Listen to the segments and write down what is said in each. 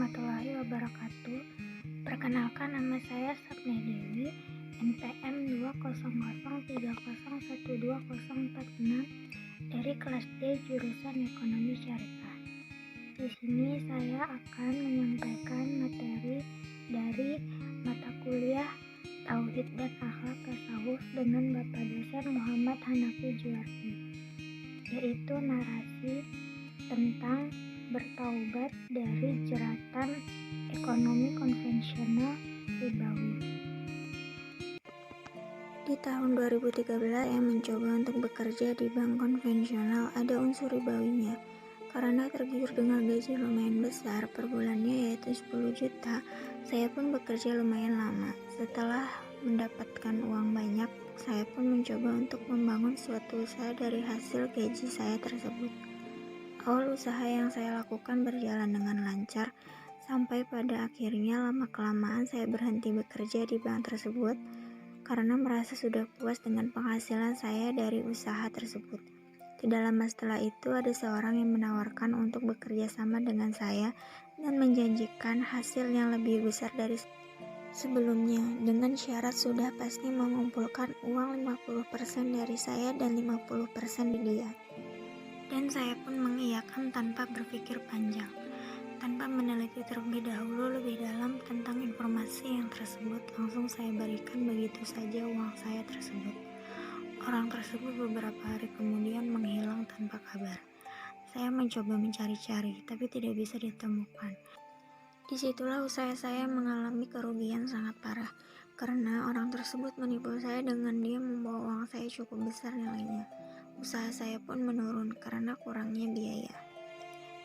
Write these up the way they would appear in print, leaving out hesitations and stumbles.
warahmatullahi wabarakatuh. Perkenalkan, nama saya Sapna Dewi, NPM 200301046 dari kelas D jurusan Ekonomi Syariah. Di sini saya akan menyampaikan materi dari mata kuliah Tauhid dan Akhlak Tasawuf dengan Bapak dosen Muhammad Hanafi Juwardi, yaitu narasi tentang bertaubat dari jeratan ekonomi konvensional ribawi. Di tahun 2013 saya mencoba untuk bekerja di bank konvensional. Ada unsur ribawinya. Karena tergiur dengan gaji lumayan besar per bulannya, yaitu 10 juta, saya pun bekerja lumayan lama. Setelah mendapatkan uang banyak, saya pun mencoba untuk membangun suatu usaha dari hasil gaji saya tersebut. Awal usaha yang saya lakukan berjalan dengan lancar, sampai pada akhirnya lama-kelamaan saya berhenti bekerja di bank tersebut karena merasa sudah puas dengan penghasilan saya dari usaha tersebut. Tidak lama setelah itu ada seorang yang menawarkan untuk bekerja sama dengan saya dan menjanjikan hasil yang lebih besar dari sebelumnya, dengan syarat sudah pasti mengumpulkan uang 50% dari saya dan 50% di dia. Dan saya pun mengiyakan tanpa berpikir panjang, tanpa meneliti terlebih dahulu lebih dalam tentang informasi yang tersebut. Langsung saya berikan begitu saja uang saya tersebut. Orang tersebut beberapa hari kemudian menghilang tanpa kabar. Saya mencoba mencari-cari, tapi tidak bisa ditemukan. Disitulah usaha saya mengalami kerugian sangat parah, karena orang tersebut menipu saya dengan dia membawa uang saya cukup besar nilainya. Usaha saya pun menurun karena kurangnya biaya.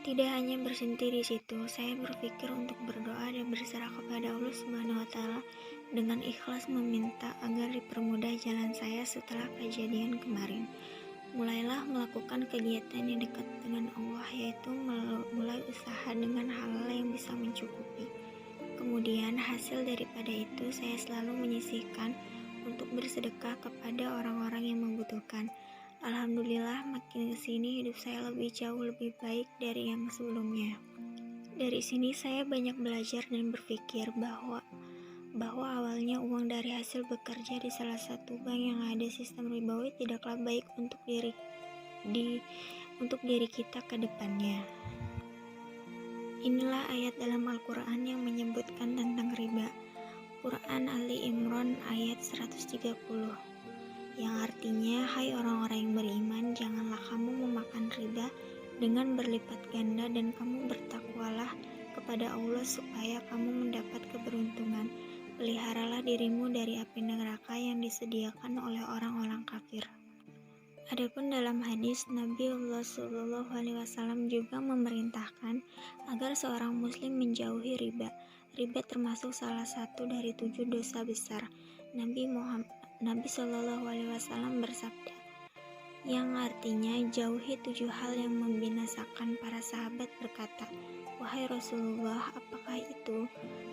Tidak hanya berhenti di situ, saya berpikir untuk berdoa dan berserah kepada Allah Subhanahu wa Ta'ala dengan ikhlas meminta agar dipermudah jalan saya setelah kejadian kemarin. Mulailah melakukan kegiatan yang dekat dengan Allah, yaitu mulai usaha dengan halal yang bisa mencukupi. Kemudian hasil daripada itu saya selalu menyisihkan untuk bersedekah kepada orang-orang yang membutuhkan. Alhamdulillah, makin kesini hidup saya jauh lebih baik dari yang sebelumnya. Dari sini saya banyak belajar dan berpikir bahwa awalnya uang dari hasil bekerja di salah satu bank yang ada sistem ribawi tidaklah baik untuk diri kita ke depannya. Inilah ayat dalam Al-Quran yang menyebutkan tentang riba. Quran Ali Imran ayat 130, yang artinya, hai orang-orang yang beriman, janganlah kamu memakan riba dengan berlipat ganda, dan kamu bertakwalah kepada Allah supaya kamu mendapat keberuntungan. Peliharalah dirimu dari api neraka yang disediakan oleh orang-orang kafir. Adapun dalam hadis, Nabi Shallallahu Alaihi Wasallam juga memerintahkan agar seorang muslim menjauhi riba. Riba termasuk salah satu dari 7 dosa besar. Nabi Shallallahu Alaihi Wasallam bersabda, yang artinya jauhi 7 hal yang membinasakan. Para sahabat berkata, wahai Rasulullah, apakah itu?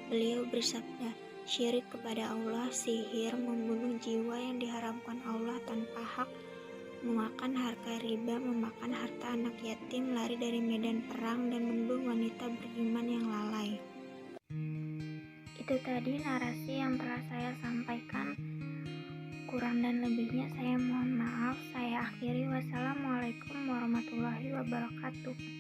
Beliau bersabda, syirik kepada Allah, sihir, membunuh jiwa yang diharamkan Allah tanpa hak, memakan harta riba, memakan harta anak yatim, lari dari medan perang, dan membunuh wanita beriman yang lalai. Itu tadi narasi yang telah saya sampaikan. Kurang dan lebihnya saya mohon maaf. Saya akhiri. Wassalamualaikum warahmatullahi wabarakatuh.